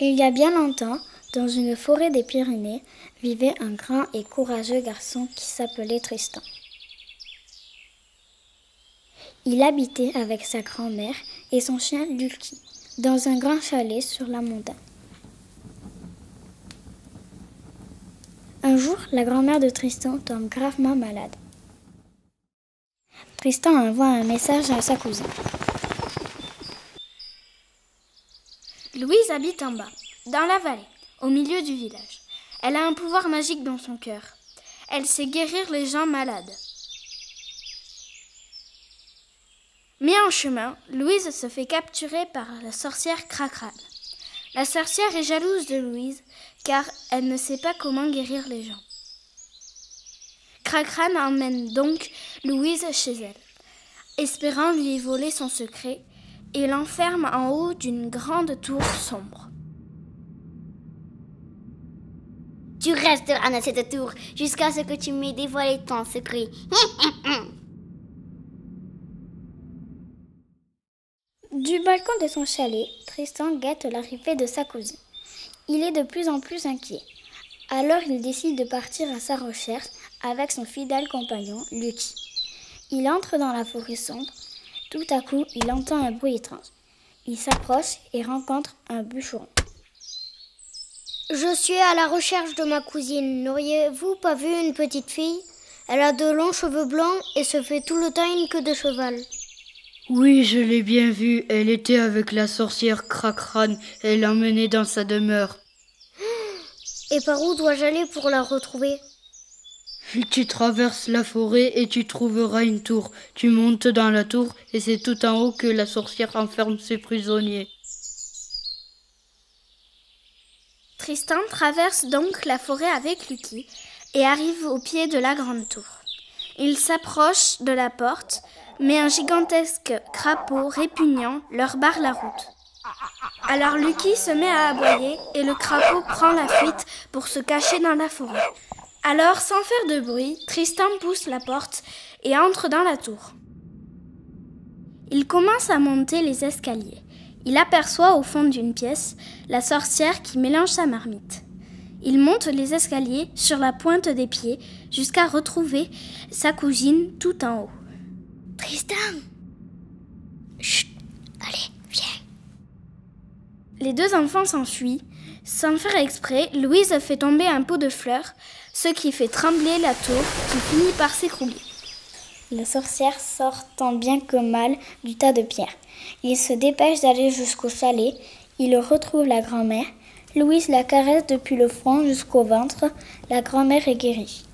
Il y a bien longtemps, dans une forêt des Pyrénées, vivait un grand et courageux garçon qui s'appelait Tristan. Il habitait avec sa grand-mère et son chien Lucky dans un grand chalet sur la montagne. Un jour, la grand-mère de Tristan tombe gravement malade. Tristan envoie un message à sa cousine. Louise habite en bas, dans la vallée, au milieu du village. Elle a un pouvoir magique dans son cœur. Elle sait guérir les gens malades. Mais en chemin, Louise se fait capturer par la sorcière Cracrane. La sorcière est jalouse de Louise, car elle ne sait pas comment guérir les gens. Cracrane emmène donc Louise chez elle, espérant lui voler son secret, et l'enferme en haut d'une grande tour sombre. Tu resteras dans cette tour jusqu'à ce que tu m'aies dévoilé ton secret. Du balcon de son chalet, Tristan guette l'arrivée de sa cousine. Il est de plus en plus inquiet. Alors il décide de partir à sa recherche avec son fidèle compagnon, Lucky. Il entre dans la forêt sombre. Tout à coup, il entend un bruit étrange. Il s'approche et rencontre un bûcheron. Je suis à la recherche de ma cousine. N'auriez-vous pas vu une petite fille? Elle a de longs cheveux blancs et se fait tout le temps une queue de cheval. Oui, je l'ai bien vue. Elle était avec la sorcière Cracrane. Elle l'a emmenée dans sa demeure. Et par où dois-je aller pour la retrouver? Tu traverses la forêt et tu trouveras une tour. Tu montes dans la tour et c'est tout en haut que la sorcière enferme ses prisonniers. Tristan traverse donc la forêt avec Lucky et arrive au pied de la grande tour. Il s'approche de la porte, mais un gigantesque crapaud répugnant leur barre la route. Alors Lucky se met à aboyer et le crapaud prend la fuite pour se cacher dans la forêt. Alors, sans faire de bruit, Tristan pousse la porte et entre dans la tour. Il commence à monter les escaliers. Il aperçoit au fond d'une pièce la sorcière qui mélange sa marmite. Il monte les escaliers sur la pointe des pieds jusqu'à retrouver sa cousine tout en haut. « Tristan !»« Chut, allez, viens !» Les deux enfants s'enfuient. Sans faire exprès, Louise fait tomber un pot de fleurs, ce qui fait trembler la tour qui finit par s'écrouler. La sorcière sort tant bien que mal du tas de pierres. Il se dépêche d'aller jusqu'au chalet. Il retrouve la grand-mère. Louise la caresse depuis le front jusqu'au ventre. La grand-mère est guérie.